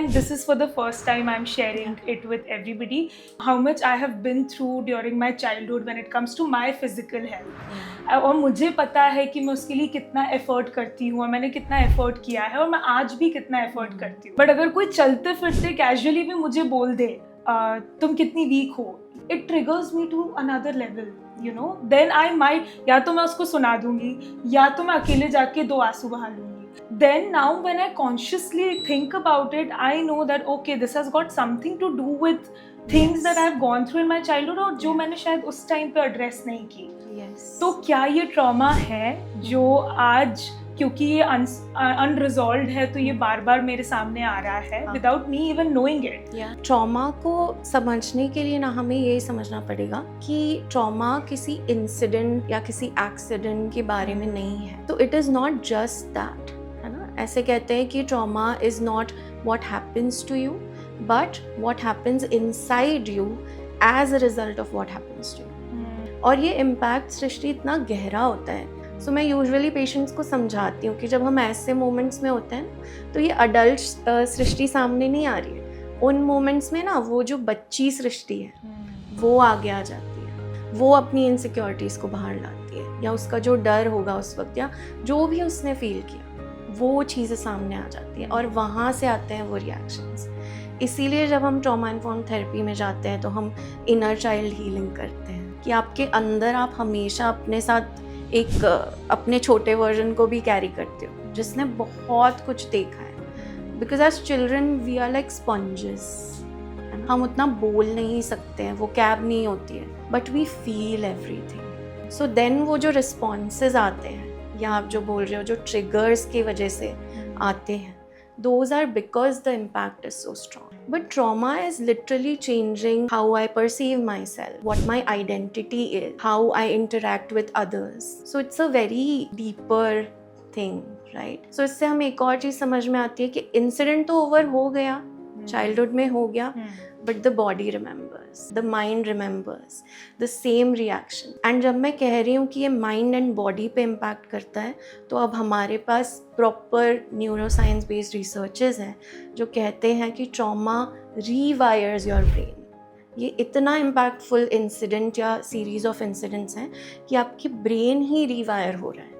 and this is for the first time I'm sharing it with everybody, how much I have been through during my childhood when it comes to my physical health. और मुझे पता है कि मैं उसके लिए कितना effort करती हूँ और मैंने कितना एफर्ट किया है और मैं आज भी कितना एफर्ट करती हूँ. बट अगर कोई चलते फिरते कैजुअली भी मुझे बोल दे तुम कितनी वीक हो, it triggers me to another level, you know. Then I might, या तो मैं उसको सुना दूंगी या तो मैं अकेले जाके 2 आंसू बहा लूंगी. Then now when I consciously think about it, I know that okay, this has got something to do with things that I've gone through in my childhood और जो मैंने शायद उस टाइम पे एड्रेस नहीं की. तो क्या ये ट्रॉमा है जो आज क्योंकि ये अनरिजॉल्व्ड है तो ये बार बार मेरे सामने आ रहा है without me even knowing it. Trauma को समझने के लिए ना हमें ये समझना पड़ेगा कि ट्रॉमा किसी इंसिडेंट या किसी एक्सीडेंट के बारे में नहीं है. तो it is not just that, है ना. ऐसे कहते हैं कि trauma is not what happens to you but what happens inside you as a result of what happens to you. और ये इम्पैक्ट सृष्टि इतना गहरा होता है. सो मैं यूजुअली पेशेंट्स को समझाती हूँ कि जब हम ऐसे मोमेंट्स में होते हैं तो ये अडल्ट सृष्टि सामने नहीं आ रही है. उन मोमेंट्स में ना वो जो बच्ची सृष्टि है वो आगे आ जाती है. वो अपनी इनसिक्योरिटीज़ को बाहर लाती है या उसका जो डर होगा उस वक्त या जो भी उसने फील किया वो चीज़ें सामने आ जाती हैं और वहाँ से आते हैं वो रिएक्शंस. इसीलिए जब हम ट्रॉमा इन्फॉर्म्ड थेरेपी में जाते हैं तो हम इनर चाइल्ड हीलिंग करते हैं कि आपके अंदर आप हमेशा अपने साथ एक अपने छोटे वर्जन को भी कैरी करते हो जिसने बहुत कुछ देखा है. Because as children we are like sponges. हम उतना बोल नहीं सकते हैं, वो कैब नहीं होती है, but we feel everything. So then वो जो रिस्पॉन्सेज आते हैं या आप जो बोल रहे हो जो ट्रिगर्स की वजह से आते हैं, those are because the impact is so strong. But trauma is literally changing how I perceive myself, what my identity is, how I interact with others. So it's a very deeper thing, right? So इससे हमें एक और चीज़ समझ में आती है कि incident तो ओवर हो गया, चाइल्डहुड में हो गया, but the body remembers, the mind remembers the same reaction. And जब मैं कह रही हूँ कि ये mind and body पे impact करता है तो अब हमारे पास proper neuroscience based researches हैं जो कहते हैं कि trauma rewires your brain. ये इतना impactful incident या series of incidents हैं कि आपकी brain ही rewire हो रहा है.